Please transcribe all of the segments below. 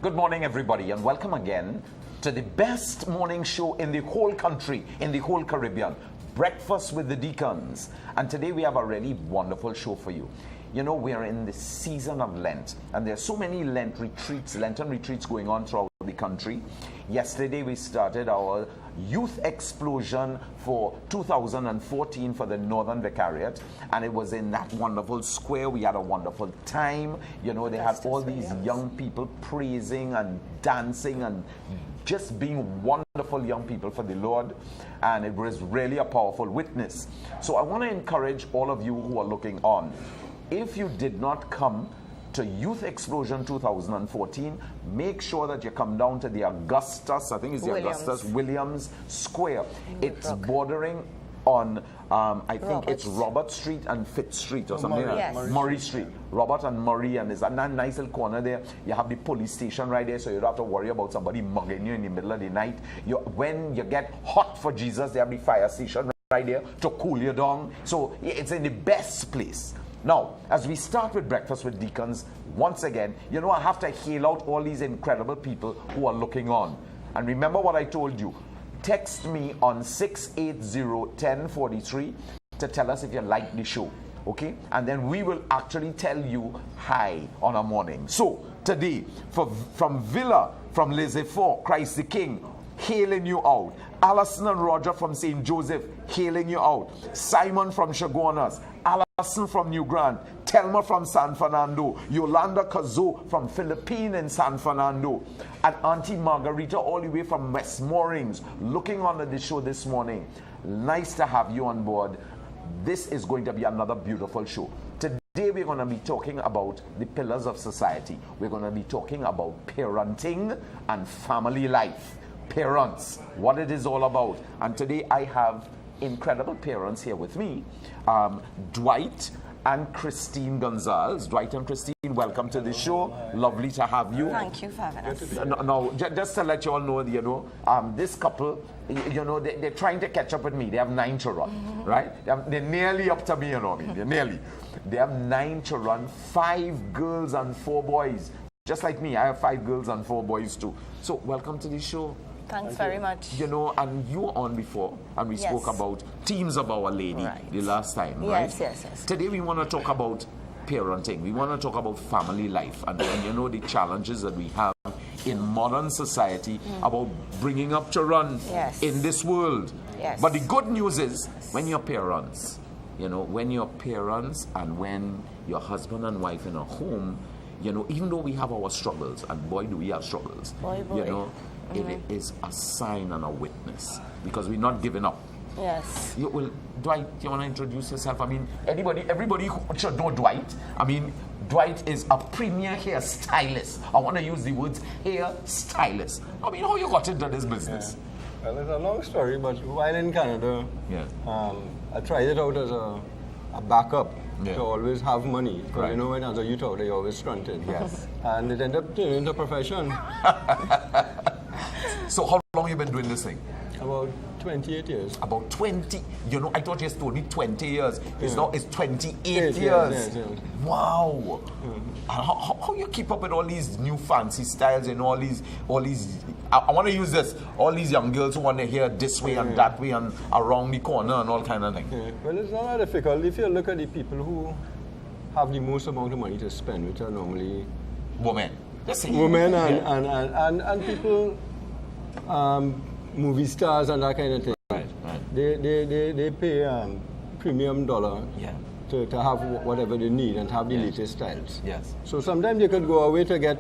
Good morning, everybody, and welcome again to the best morning show in the whole country, in the whole Caribbean, Breakfast with the Deacons. And today we have a really wonderful show for you. You know, we are in the season of Lent, and there are so many Lenten retreats going on throughout the country. Yesterday we started our youth explosion for 2014 for the Northern Vicariate, and it was in that wonderful square. We had a wonderful time. You know, they had all these young people praising and dancing and just being wonderful young people for the Lord, and it was really a powerful witness. So I want to encourage all of you who are looking on, if you did not come to Youth Explosion 2014, make sure that you come down to the Augustus, I think it's the Augustus Williams Square. It's bordering on, I think it's Robert Street and Fitz Street or something like that. Murray Street. Robert and Murray, and there's a nice little corner there. You have the police station right there, so you don't have to worry about somebody mugging you in the middle of the night. When you get hot for Jesus, they have the fire station right there to cool you down. So it's in the best place. Now, as we start with Breakfast with Deacons, once again, you know, I have to hail out all these incredible people who are looking on. And remember what I told you. Text me on 680-1043 to tell us if you like the show, okay? And then we will actually tell you hi on a morning. So, today, from Villa, from Laissez-Faire, Christ the King, hailing you out. Alison and Roger from St. Joseph, hailing you out. Simon from Chaguanas, Alison from New Grant, Telma from San Fernando, Yolanda Cazo from Philippines in San Fernando, and Auntie Margarita all the way from West Moorings, looking on at the show this morning. Nice to have you on board. This is going to be another beautiful show. Today we're going to be talking about the pillars of society. We're going to be talking about parenting and family life. Parents, what it is all about. And today I have incredible parents here with me, Dwight and Christine Gonsalves. Dwight and Christine, welcome to the show. Lovely to have you. Thank you for having us. No, just to let you all know, you know, this couple, you know, they're trying to catch up with me. They have 9 children, right? They're nearly up to me, you know. They're nearly. They have 9 children, 5 girls and 4 boys. Just like me, I have 5 girls and 4 boys too. So welcome to the show. Thanks very much. You know, and you were on before, and we spoke about Teams of Our Lady the last time, right? Yes. Today we want to talk about parenting. We want to talk about family life, and you know, the challenges that we have in modern society about bringing up children in this world. But the good news is, when you're parents, you know, when you're parents and when your husband and wife in a home, you know, even though we have our struggles, and boy do we have struggles, you know, it is a sign and a witness, because we're not giving up. Yes. Dwight, you want to introduce yourself? I mean, everybody who should know Dwight. I mean, Dwight is a premier hairstylist. I want to use the words hairstylist. I mean, how you got into this business? Well, it's a long story, but while in Canada, I tried it out as a backup to always have money. Because you know, when as a youth out there, you always stunted. Yes. And it ended up turning into a profession. So how long have you been doing this thing? About 28 years. About 20? You know, I thought you told me 20 years. It's now it's 28 years. Yes. Wow. How you keep up with all these new fancy styles and all these I want to use this, all these young girls who want to hear this way and that way and around the corner and all kind of thing. Well, it's not that difficult. If you look at the people who have the most amount of money to spend, which are normally women. Women and people, movie stars and that kind of thing. Right. They pay premium dollar to have whatever they need and have the latest styles. Yes. So sometimes you could go away to get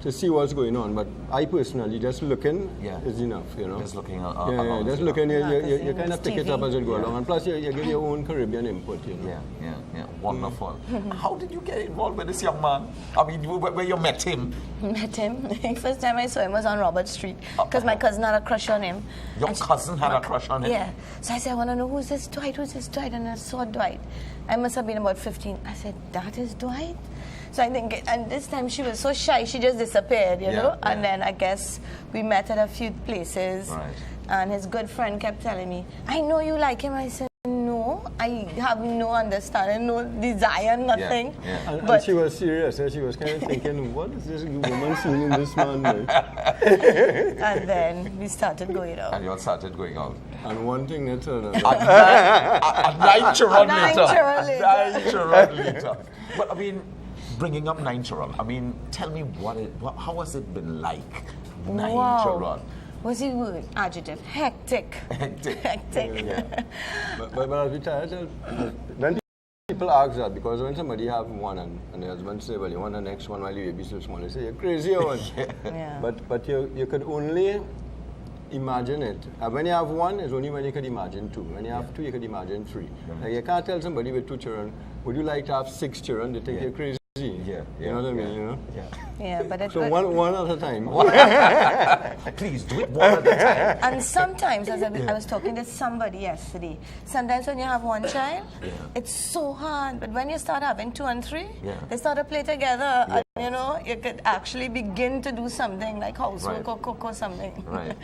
to see what's going on, but I personally just looking is enough, you know. Just looking just looking, you kind of pick it up as it goes along, and plus you give your own Caribbean input, you know. Yeah, wonderful. How did you get involved with this young man? I mean, where you met him? Met him. First time I saw him was on Robert Street, because my cousin had a crush on him. Your cousin had a crush on him? Yeah. So I said, I want to know who's this Dwight? And I saw Dwight. I must have been about 15. I said, that is Dwight? So I think, and this time she was so shy, she just disappeared, you know? And then I guess we met at a few places. Right. And his good friend kept telling me, I know you like him. I said, no, I have no understanding, no desire, nothing. And she was serious, and she was kind of thinking, what is this woman seeing in this man? Like? And then we started going out. And you all started going out. And one thing that Nine children later. later. But I mean, bringing up 9 children, I mean, tell me how has it been like? 9 children. What's the word? Adjective. Hectic. Hectic. Yeah. But as we tell, when people ask that, because when somebody have one and the husband say, well, you want the next one while your baby's so small, they say, you're crazy or what? Yeah. But you could only imagine it. When you have one, it's only when you could imagine 2. When you have 2, you could imagine 3. Like you can't tell somebody with 2 children, would you like to have 6 children? They think you're crazy. You know what I mean? You know? Yeah, but it's so one at a time. Please do it one at a time. And sometimes, as I was talking to somebody yesterday, sometimes when you have one child, it's so hard. But when you start having 2 and 3, they start to play together. And, you know, you could actually begin to do something like housework or cook or something. Right.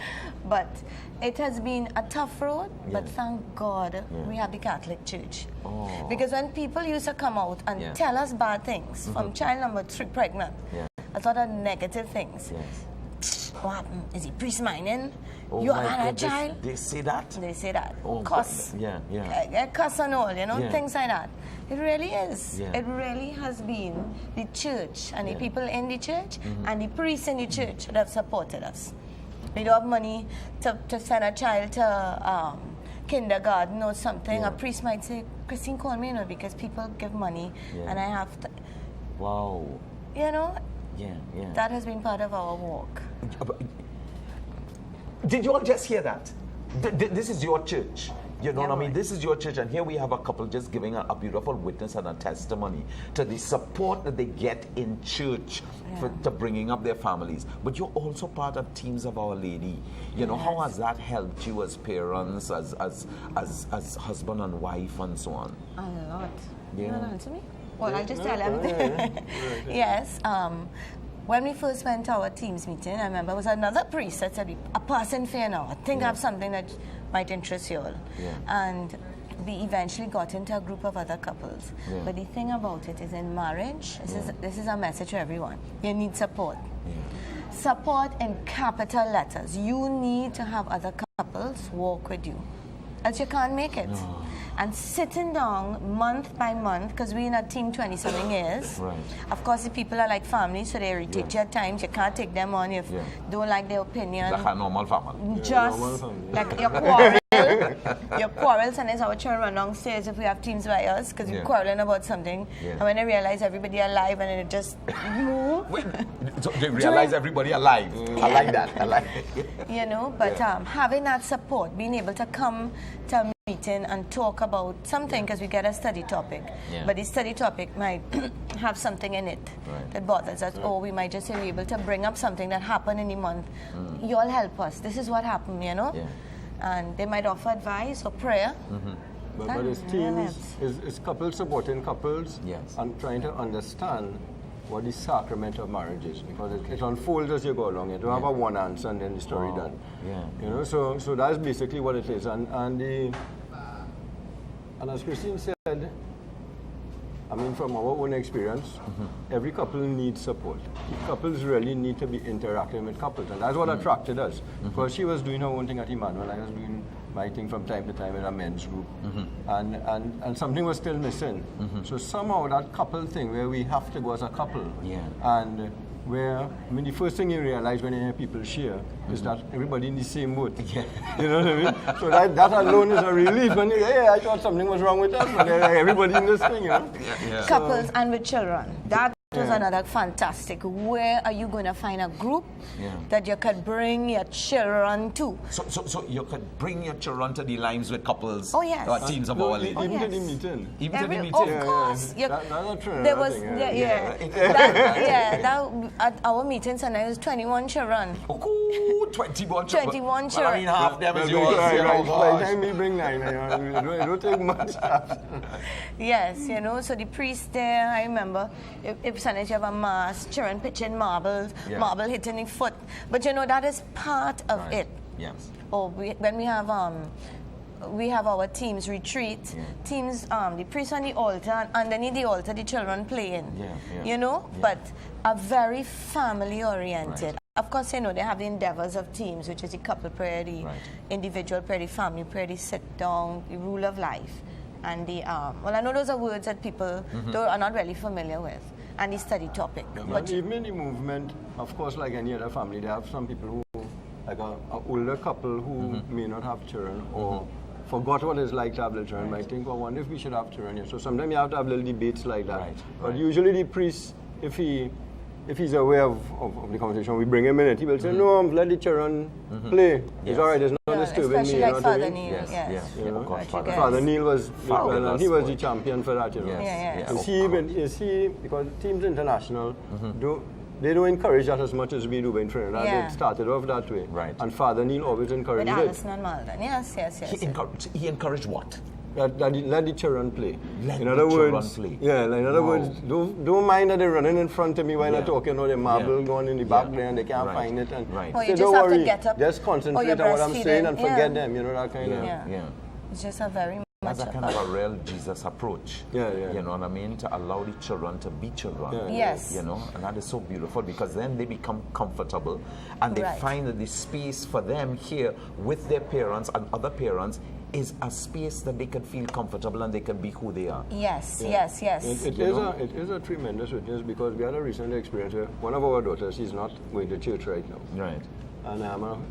But it has been a tough road, but thank God we have the Catholic Church. Oh. Because when people used to come out and tell us bad things, from child number 3 pregnant, a lot of negative things. What happened? Is he priest mining? Oh, you had a child? They say that? They say that. Oh, Cuss. Cuss and all, you know, things like that. It really is. It really has been the church and the people in the church and the priests in the church that have supported us. We don't have money to send a child to kindergarten or something. A priest might say, Christine, call me, you know, because people give money and I have to. Wow. You know? Yeah. That has been part of our walk. Did you all just hear that? This is your church. You know what I mean? This is your church, and here we have a couple just giving a beautiful witness and a testimony to the support that they get in church to bringing up their families. But you're also part of Teams of Our Lady. You know, how has that helped you as parents, as husband and wife, and so on? A lot. Yeah. You want to answer me? Well, I'll just tell them. Yes. When we first went to our Teams meeting, I remember it was another priest that said, a person fear now. I think I have something that might interest you all. And we eventually got into a group of other couples. But the thing about it is in marriage, this is a message to everyone. You need support. Support in capital letters. You need to have other couples walk with you. Else you can't make it. No. And sitting down month by month, because we're in a team 27 years. Of course, the people are like family, so they irritate you at times. You can't take them on if you don't like their opinion. Like a normal family. Just like your quarrel. Your quarrels, and there's our children run downstairs if we have teams by us, because we're quarreling about something. And when they realize everybody alive, and then it just move. So they realize everybody alive. I like that. I like it. You know, but having that support, being able to come to a meeting and talk about something, because we get a study topic, but the study topic might have something in it that bothers us, or we might just be able to bring up something that happened in the month. You all help us. This is what happened, you know? And they might offer advice or prayer. But it's teams, it's couples supporting couples and trying to understand what the sacrament of marriage is, because it unfolds as you go along. You don't have a one answer and then the story done. You know, so that's basically what it is. And as Christine said, I mean, from our own experience, every couple needs support. Couples really need to be interacting with couples, and that's what attracted us. Because she was doing her own thing at Emmanuel, I was doing my thing from time to time in a men's group, and something was still missing. So somehow that couple thing where we have to go as a couple, and where, I mean, the first thing you realize when you hear people share is that everybody in the same boat. You know what I mean? So that alone is a relief. When you hey, I thought something was wrong with us, but everybody in this thing, you know? Couples and with children. That was another fantastic. Where are you going to find a group that you could bring your children to? So you could bring your children to the lines with couples. Oh yes. Or Teams of Our Lady. Even to the meeting. Even to the meeting. Of course. That's not true. There was at our meetings, and there was 21 children. Oh, 21 children. 21 children. Well, I mean, half them is yours. By the time we bring 9, it don't take much. Yes, you know, so the priest there, I remember, if sometimes you have a mass, children pitching marbles, marble hitting the foot. But you know, that is part of it. Yes. Or when we have we have our teams retreat, teams, the priest on the altar, and underneath the altar, the children playing. You know, but are very family oriented. Of course, you know, they have the endeavors of teams, which is the couple prayer, the individual prayer, the family prayer, the sit down, the rule of life, and the well, I know those are words that people are not really familiar with, and the study topic. But even in the movement, of course, like any other family, they have some people who, like an older couple who may not have children or forgot what it's like to have little children. Might think, well, I wonder if we should have children here. So sometimes you have to have little debates like that. But usually the priest, if he's aware of the conversation, we bring him in and he will say, no, let the children play. It's all right, it's not disturbing me. Especially like Father Neil. Father Neil was, he was the champion for that, you know. Is he, because Teams International, they don't encourage that as much as we do in Trinidad. They started off that way. And Father Neil always encouraged it. Alison and Malden. Yes. He encouraged what? Let the children play. In other words, don't mind that they're running in front of me while I'm talking, or the marble going in the back there and they can't find it. And or you just have to get up. Just concentrate on what I'm saying and forget them. You know, that kind of. It's just a very That's a kind of a real Jesus approach. You know what I mean? To allow the children to be children. Yes. You know, and that is so beautiful because then they become comfortable and they find that the space for them here with their parents and other parents is a space that they can feel comfortable and they can be who they are. Yes. It is a tremendous witness because we had a recent experience where one of our daughters, she's not going to church right now. And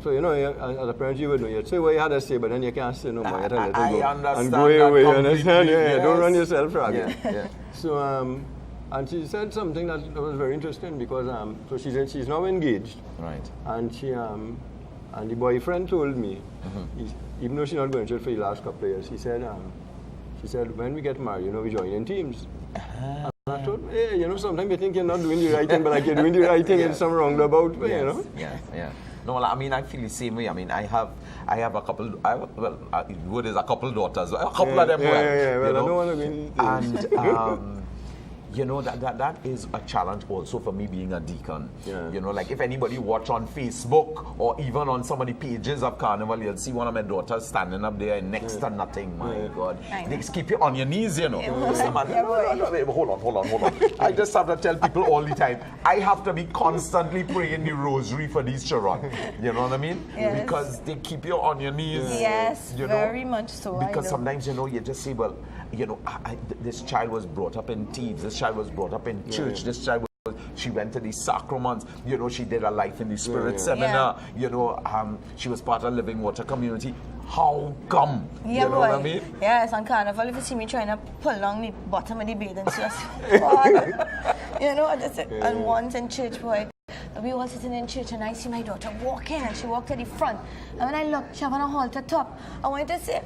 so, you know, as a parent, you would know, you'd say what you had to say, but then you can't say no more. You have to let it go. Understand and go away, you understand? Yes. Don't run yourself ragged. So, and she said something that was very interesting because, so she said she's now engaged. And she, and the boyfriend told me, even though she's not going to church for the last couple of years, she said, when we get married, you know, we join in teams. And I thought, hey, you know, sometimes you think you're not doing the right thing, but like you're doing the right thing in some roundabout way, you know? No, well, I mean, I feel the same way. I mean, I have a couple. Good is a couple daughters. A couple of them. Well, I don't want to be. And you know that is a challenge also for me being a deacon. You know, like if anybody watch on Facebook or even on some of the pages of Carnival, you'll see one of my daughters standing up there next to nothing. My God, they just keep you on your knees, you know. Hold on. I just have to tell people all the time, I have to be constantly praying the rosary for these children. You know what I mean? Because they keep you on your knees. Yes, you know? Very much so. Because sometimes, you know, you just say, well, you know, this child was brought up in Thebes. This child was brought up in church. This child she went to the sacraments. You know, she did a Life in the Spirit seminar. You know, she was part of Living Water community. How come? You know what I mean? Yes, on Carnival, if you see me trying to pull along the bottom of the bathing suit, you know, and once in church, boy, we were sitting in church and I see my daughter walk in and she walked to the front. And when I looked, she had on a halter top. I wanted to say,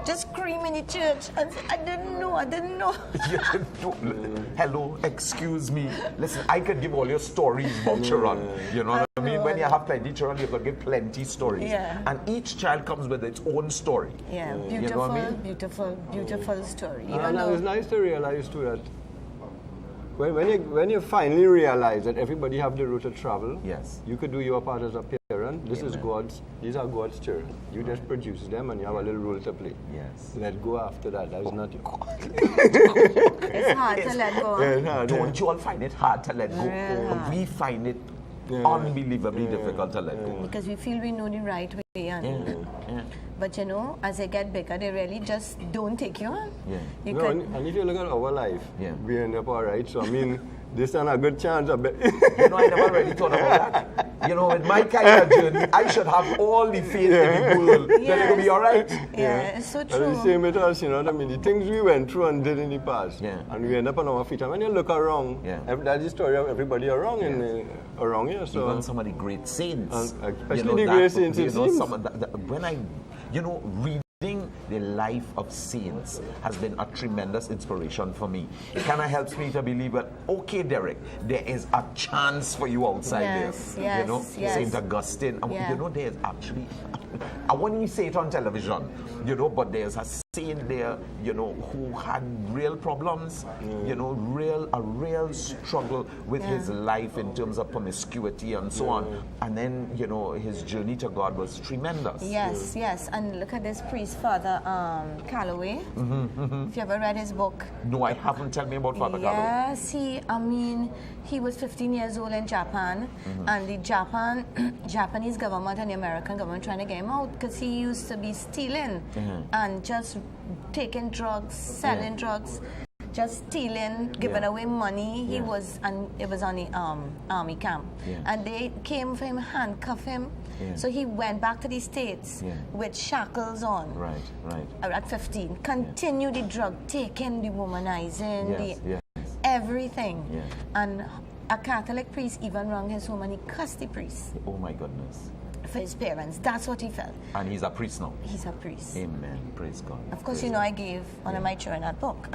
just scream in the church. And say, I didn't know. Hello, excuse me. Listen, I could give all your stories about children. You know what I mean? When you have plenty children, you could give plenty stories. And each child comes with its own story. Beautiful, you know what I mean? beautiful story. And it's nice to realize too that when you finally realize that everybody have the route to travel, you could do your part as a parent. These are God's children. You just produce them and you have a little role to play. Let go after that. That is not you. It's hard to let go. Don't you all find it hard to let go? We find it unbelievably difficult to let go. Because we feel we know the right way. But you know, as they get bigger, they really just don't take you on. And if you look at our life, we end up all right. So I mean, this is a good chance. I bet. You know, I never really thought about that. You know, with my kind of journey, I should have all the faith in the world that it will be all right. It's so true. And the same with us, you know what I mean? The things we went through and did in the past, and we end up on our feet. And when you look around, that's the story of everybody around around here. So even some of the great saints, especially the great saints. You know, when I, you know, reading the life of saints has been a tremendous inspiration for me. It kind of helps me to believe that, okay, Derek, there is a chance for you outside there. You know, Saint Augustine. You know, there's actually, I won't even say it on television, you know, but there's a saint there, you know, who had real problems, you know, a real struggle with his life in terms of promiscuity and so on. And then, you know, his journey to God was tremendous. Yes, yes. And look at this priest, Father Calloway. If you ever read his book. No, I haven't. Tell me about Father Calloway. Yes, he was 15 years old in Japan, and the Japanese government and the American government trying to get him out because he used to be stealing and just taking drugs, selling drugs, just stealing, giving away money. He was, and it was on the army camp, and they came for him, handcuff him. So he went back to the States with shackles on. Right. At 15, continued the drug taking, the womanizing, everything. And a Catholic priest even rang his home and he cussed the priest. Oh my goodness. For his parents. That's what he felt. And he's a priest now? He's a priest. Amen. Praise God. Of course, you know, I gave one of my children that book.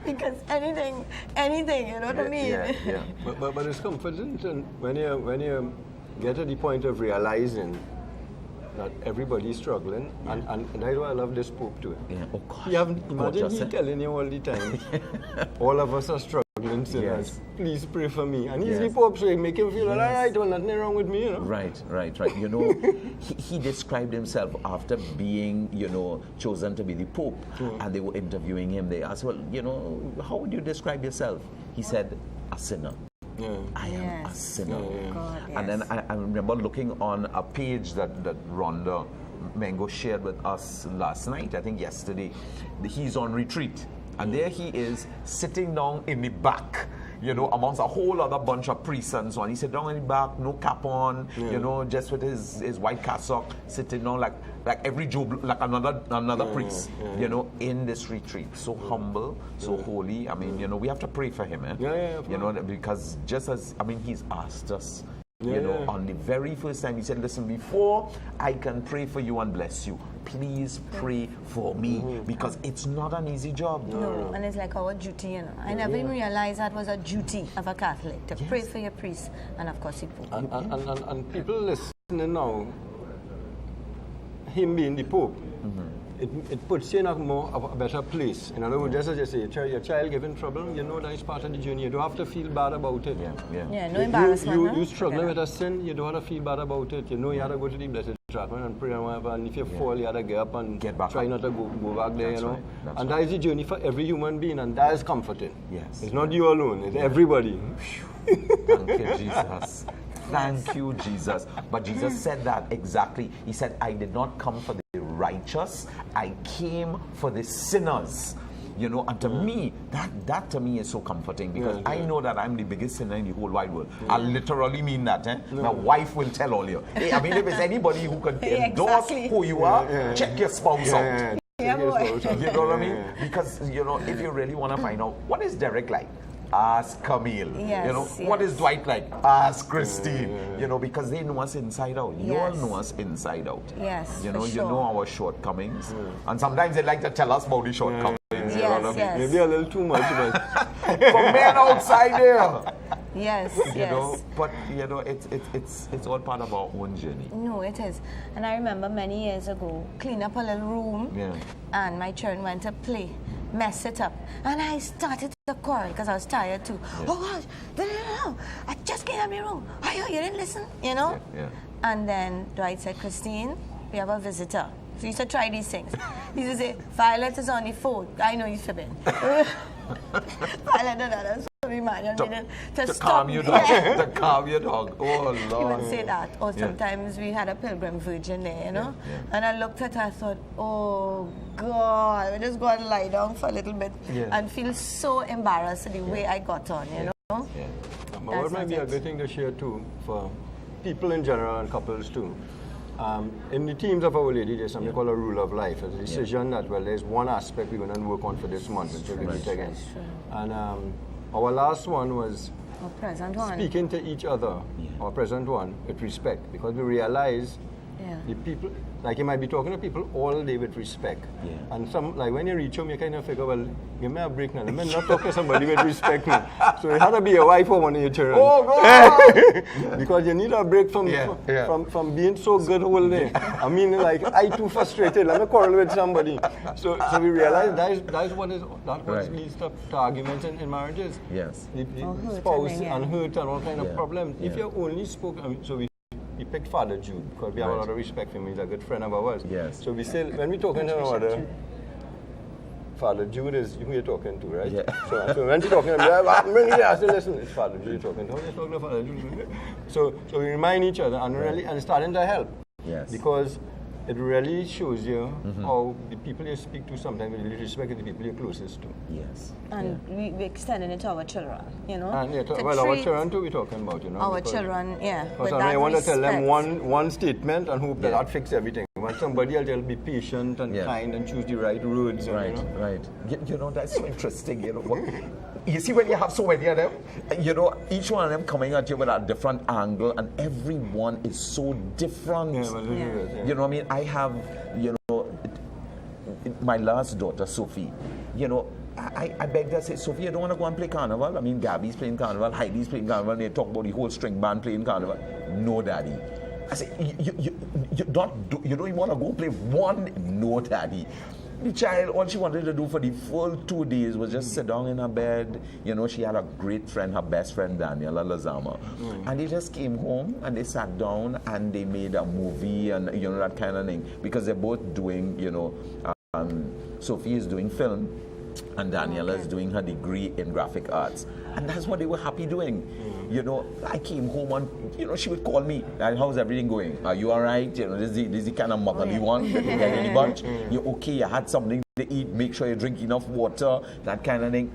Because anything, you know what I mean? But it's comforting when you get to the point of realizing that everybody's struggling, and that's why I love this Pope too. Oh gosh. Imagine he telling you all the time, all of us are struggling sinners. Please pray for me. And he's the Pope, so he make him feel all right, well, nothing wrong with me, you know. Right. You know, he described himself after being, you know, chosen to be the Pope, and they were interviewing him. They asked, well, you know, how would you describe yourself? He said, a sinner. I am a sinner. God, and then I remember looking on a page that Rhonda Mengo shared with us last night, I think yesterday. He's on retreat. And there he is sitting down in the back, you know, amongst a whole other bunch of priests and so on. He sat down in the back, no cap on, you know, just with his white cassock, sitting down like every Job, like another priest, you know, in this retreat. So humble, so holy. I mean, you know, we have to pray for him, you know, because just as, I mean, he's asked us, you know, on the very first time, he said, listen, before I can pray for you and bless you, please pray for me, because it's not an easy job. No, and it's like our duty, you know. I never even realized that was a duty of a Catholic, to pray for your priest, and of course the Pope. And people listening now, him being the Pope, it puts you in a better place. In other words, just as you say, your child given trouble, you know that it's part of the journey. You don't have to feel bad about it. No embarrassment. You struggling with a sin, you don't have to feel bad about it. You know you have to go to the Blessed Sacrament and pray and whatever. And if you fall, you have to get up and try not to go back there, you know. And that is the journey for every human being, and that is comforting. It's not you alone, it's everybody. Thank you, Jesus. Thank you, Jesus. But Jesus said that exactly. He said, I did not come for the righteous, I came for the sinners. You know, and to me, that to me is so comforting, because I know that I'm the biggest sinner in the whole wide world. I literally mean that. My wife will tell all you. Hey, I mean, if there's anybody who can endorse who you are, check your spouse out. You know what I mean? Because, you know, if you really want to find out, what is Derek like? Ask Camille. You know, what is Dwight like? Ask Christine. You know, because they know us inside out. You all know us inside out. You know, you know our shortcomings. And sometimes they like to tell us about the shortcomings. Maybe a little too much, but for men outside there. You know, but you know, it's all part of our own journey. No, it is. And I remember many years ago, clean up a little room, and my children went to play, mess it up, and I started to quarrel because I was tired too. Oh gosh, no, I just cleaned up your room. Oh, you didn't listen, you know. And then Dwight said, Christine, we have a visitor. So you should try these things. He used to say, Violet is on the phone. I know you're fibbing. Violet, that's what we mind. To calm your dog. To calm your dog. Oh, Lord. He would say that. Or sometimes we had a pilgrim virgin there, you know. And I looked at her, I thought, oh, God. I just go and lie down for a little bit and feel so embarrassed at the way I got on, you know. But what might be a good thing to share, too, for people in general and couples, too. In the teams of Our Lady, there's something called a rule of life. It's a decision that, well, there's one aspect we're going to work on for this month until we meet again. And our last one was speaking to each other, our present one, with respect, because we realize the people, like you might be talking to people all day with respect. Yeah. And some, like when you reach home, you kind of figure, well, give me a break now. Let me not talk to somebody with respect now. So it had to be a wife or one of your children. Oh, God! Because you need a break from being so good all day. I mean, like, I too frustrated. Let me quarrel with somebody. So we realized that's what leads to arguments in marriages. Yes. The spouse and hurt and all kind of problems. If you only spoke, so we picked Father Jude because we have a lot of respect for him. He's a good friend of ours. Yes. So we say, when we're talking to our mother, Father Jude is who you're talking to, right? Yeah. So when you're talking to him, I say, listen, it's Father Jude you're talking to. You're talking to Father Jude. So we remind each other and really, and it's starting to help. Yes. Because it really shows you how the people you speak to sometimes really respect the people you're closest to. Yes. And we extending it to our children, you know. And our children too we're talking about, you know. Our children, yeah. Because I want to tell them one statement and hope that fixes everything. When somebody else will be patient and kind and choose the right roads. Right, you know? right. You know, that's so interesting, you know. You see when you have so many of them, you know, each one of them coming at you with a different angle and everyone is so different. You know what I mean? I have, you know, my last daughter, Sophie, you know, I begged her, I said, Sophie, you don't want to go and play carnival? I mean, Gabby's playing carnival, Heidi's playing carnival, and they talk about the whole string band playing carnival. No, Daddy. I said, you don't even want to go play one? No, Daddy. The child, all she wanted to do for the full 2 days was just sit down in her bed. You know, she had a great friend, her best friend, Daniela Lazama. And they just came home and they sat down and they made a movie and, you know, that kind of thing. Because they're both doing, you know, Sophie is doing film and Daniela is doing her degree in graphic arts. And that's what they were happy doing. You know, I came home and, you know, she would call me, how's everything going? Are you all right? You know, this is the kind of motherly one. You get any bunch? You're okay, you had something to eat, make sure you drink enough water, that kind of thing.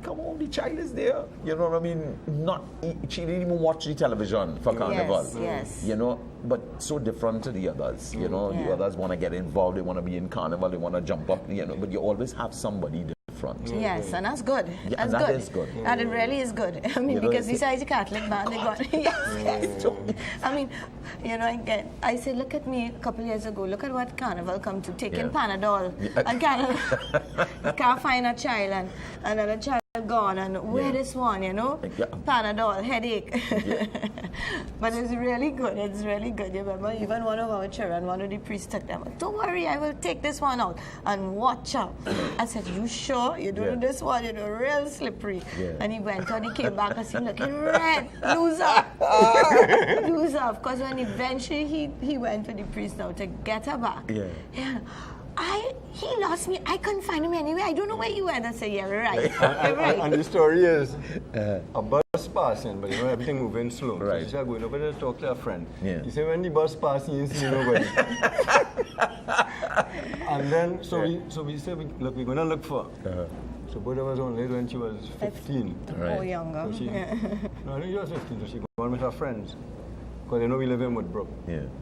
Come on, the child is there. You know what I mean? She didn't even watch the television for carnival. Yes. You know, but so different to the others. You know, the others want to get involved, they want to be in carnival, they want to jump up, you know, but you always have somebody different. Yes, and that's good. Yeah, that's that good. is good. And it really is good. I mean, you know, because besides the Catholic band, they got yes. I mean, you know, I said, look at me a couple of years ago. Look at what Carnival come to, taking Panadol. And Carnival, you can't find a child and another child gone and where this one, you know? Panadol, headache. But it's really good. It's really good. You remember, even one of our children, one of the priests took them. Don't worry, I will take this one out and watch out. I said, you sure? You're doing this one, you know, real slippery. And he went on, he came back and said, looking red, loser. Loser. Of course, when eventually he went to the priest now to get her back. He lost me. I couldn't find him anywhere. I don't know where he went. I said, yeah, right. You're right. And the story is, a bus passing, but you know, everything moving slow. Right. So she said, going over there to talk to a friend. Yeah. He said, when the bus passed, he didn't see nobody. And then, so we said, look, we're going to look for her. So both of us only when she was 15. Or younger. So no, I think she was 15, so she went with her friends. Because they know we live in Woodbrook.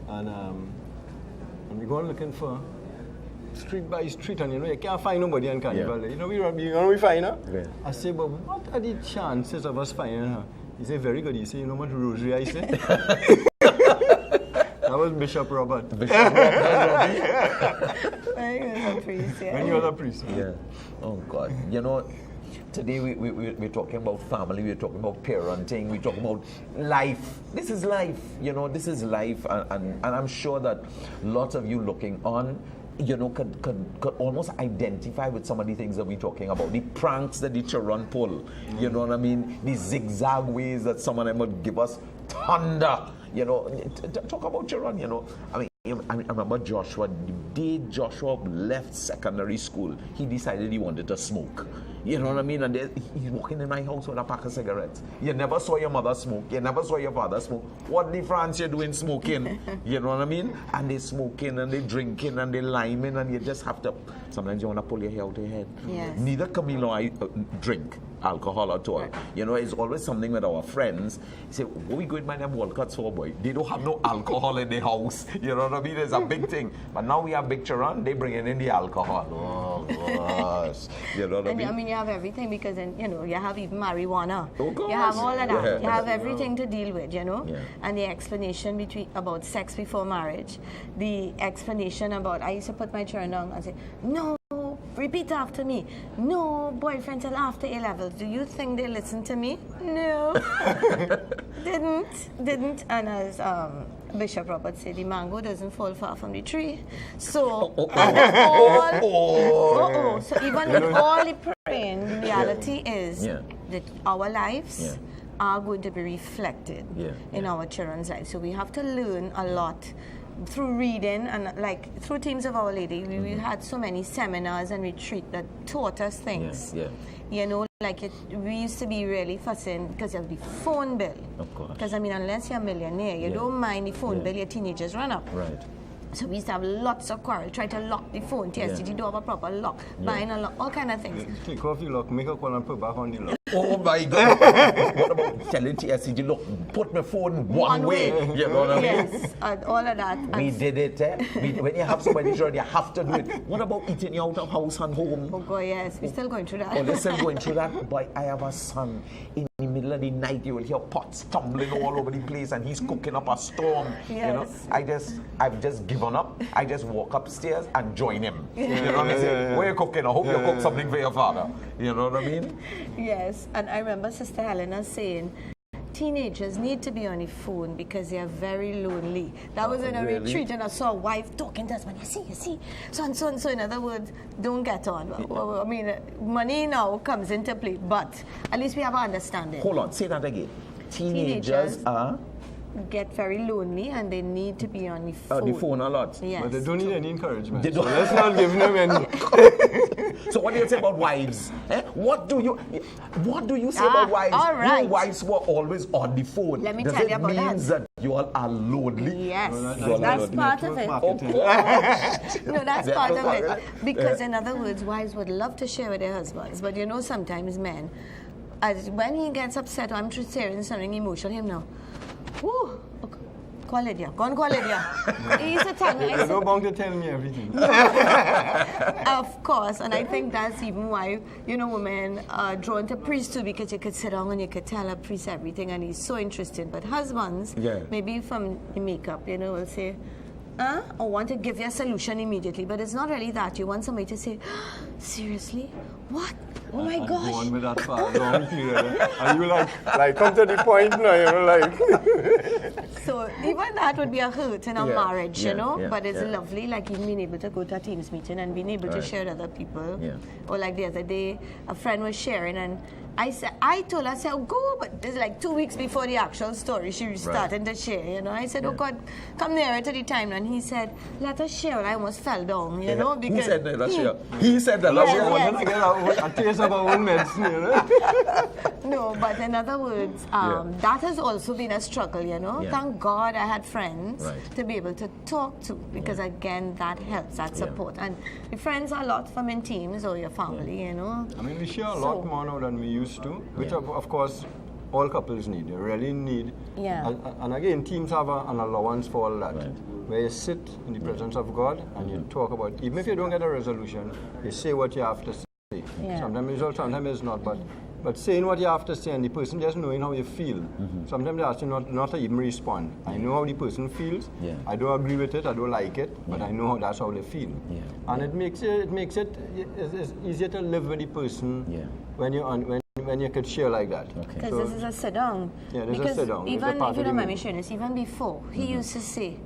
And we go looking for street by street, and you know, you can't find nobody in Carnival. You know, we find her. I say, but what are the chances of us finding her? He said, very good. He said, you know what rosary I say? That was Bishop Robert. Bishop Robert. When he was a priest, When he was a priest. Oh, God. You know, today we're talking about family, we're talking about parenting, we're talking about life. This is life, you know, this is life. And I'm sure that lots of you looking on, you know, could almost identify with some of the things that we're talking about. The pranks that the children pull, you know what I mean? The zigzag ways that some of them would give us thunder, you know. Talk about children, you know. I mean, I remember Joshua, the day Joshua left secondary school, he decided he wanted to smoke. You know what I mean? And he's walking in my house with a pack of cigarettes. You never saw your mother smoke. You never saw your father smoke. What difference you doing smoking? You know what I mean? And they smoking and they drinking and they liming and you just have to Sometimes you want to pull your hair out of your head. Yes. Neither Camilo or I drink alcohol at all. Right. You know, it's always something with our friends. Say, what we going by them World Cups for, boy? They don't have no alcohol in the house. You know what I mean? It's a big thing. But now we have Big Charan, they bringing in the alcohol. Oh, gosh. You know what I mean? I mean, you have everything because, you know, you have even marijuana. Oh, gosh. You have all of that. Yeah. You have everything to deal with, you know? Yeah. And the explanation about sex before marriage, the explanation about, I used to put my children down and say, no, repeat after me. No boyfriend till after A levels. Do you think they listen to me? No. Didn't. And as Bishop Robert said, the mango doesn't fall far from the tree. So, so even with all the praying, the reality is that our lives are going to be reflected in our children's lives. So we have to learn a lot through reading and like through Teams of Our Lady. We had so many seminars and retreat that taught us things. You know, like we used to be really fussing because of the phone bill. Of course. Because I mean, unless you're a millionaire, you don't mind the phone bill your teenagers run up. Right. So we used to have lots of quarrel, try to lock the phone, TSTG door have a proper lock, buying a lock, all kind of things. Take off the lock, make a call and put back on the lock. Oh my God. What about telling TSTG, look, put my phone one way. You know what I mean? Yes, and all of that. We did it. When you have somebody sure you have to do it. What about eating you out of house and home? Oh God, yes, we're still going through that. Oh, they're still going through that. Boy, I have a son. In the middle of the night, you will hear pots tumbling all over the place and he's cooking up a storm. Yes. You know, I've just given up. I just walk upstairs and join him. You know what I mean? What are you cooking? I hope you cook something for your father. You know what I mean? Yes, and I remember Sister Helena saying, teenagers need to be on the phone because they are very lonely. That was in a retreat and I saw a wife talking to us, you see, so and so and so. In other words, don't get on. Well, I mean, money now comes into play, but at least we have an understanding. Hold on, say that again. Teenagers are... get very lonely and they need to be on the phone. The phone a lot. Yes. But they don't need any encouragement. They don't. So let's not give them any. So what do you say about wives? What do you say about wives? All right. Your wives were always on the phone. Let me tell you about that. Does it mean that you all are lonely? Yes, Well, that's part of it. No, that's part of it. Because in other words, wives would love to share with their husbands, but you know sometimes men, when he gets upset or I'm sharing something emotional, him now, woo, call Lydia. Go and call Lydia. He used to tell me. You're not bound to tell me everything. Of course, and I think that's even why, you know, women are drawn to priests too, because you could sit down and you could tell a priest everything and he's so interested. But husbands, maybe from the makeup, you know, will say, or want to give you a solution immediately, but it's not really that. You want somebody to say, seriously? What? Oh my gosh. Go on with that for a long period. And you like come to the point now, you know, like. So even that would be a hurt in a marriage, you know, but it's lovely, like even being able to go to a team's meeting and being able to share with other people. Or like the other day, a friend was sharing and I told her, I said, oh, go, but this is like 2 weeks before the actual story, she was starting to share, you know. I said, oh God, come nearer to the time. And he said, let us share. And I almost fell down, you know. Because who said that? Let's share. He said that. Let's share. We're going to get a taste of our own medicine, you know. No, but in other words, that has also been a struggle, you know. Thank God I had friends to be able to talk to, because again, that helps, that support. And the friends are a lot from in teams or your family, you know. I mean, we share a lot more now than we used to, which of course all couples need. They really need. And again, teams have an allowance for all that. Where you sit in the presence of God and you talk about, even if you don't get a resolution, you say what you have to say. Sometimes it's all, sometimes it's not, but saying what you have to say and the person just knowing how you feel. Sometimes they ask you not to even respond. I know how the person feels. I don't agree with it, I don't like it, but I know that's how they feel. And it makes it it's easier to live with the person when you're on when you could share like that. Because this is a sit down. Yeah, this is a sit down. Even if you don't mind me sharing this, even before he used to say,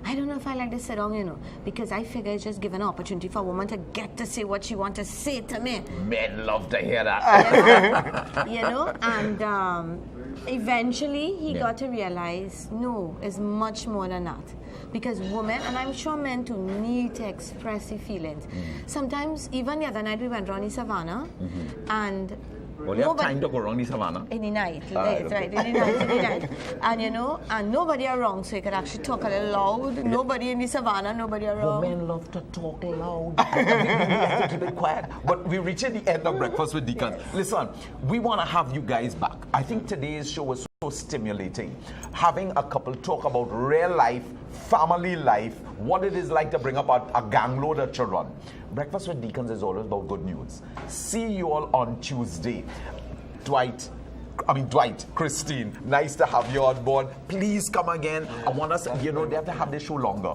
I don't know if I like to sit down, you know, because I figure it's just giving an opportunity for a woman to get to say what she wants to say to me. Men love to hear that. You know, and eventually he got to realize, no, it's much more than that. Because women, and I'm sure men too, need to express their feelings. Sometimes, even the other night we went around the savannah, and Well, you have time to go around the savannah. In the night, right, right, in the night. And you know, and nobody around, so you could actually talk a little loud. Nobody in the savannah, nobody around. Women love to talk loud. We have to keep it quiet. But we're reaching the end of Breakfast with Deacons. Listen, we want to have you guys back. I think today's show was so stimulating. Having a couple talk about real life, family life, what it is like to bring up a gang load of children. Breakfast with Deacons is always about good news. See you all on Tuesday. Dwight, Christine, nice to have you on board. Please come again. I want us, they have to have this show longer.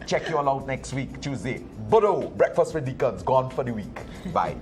Check you all out next week, Tuesday. Breakfast with Deacons, gone for the week. Bye.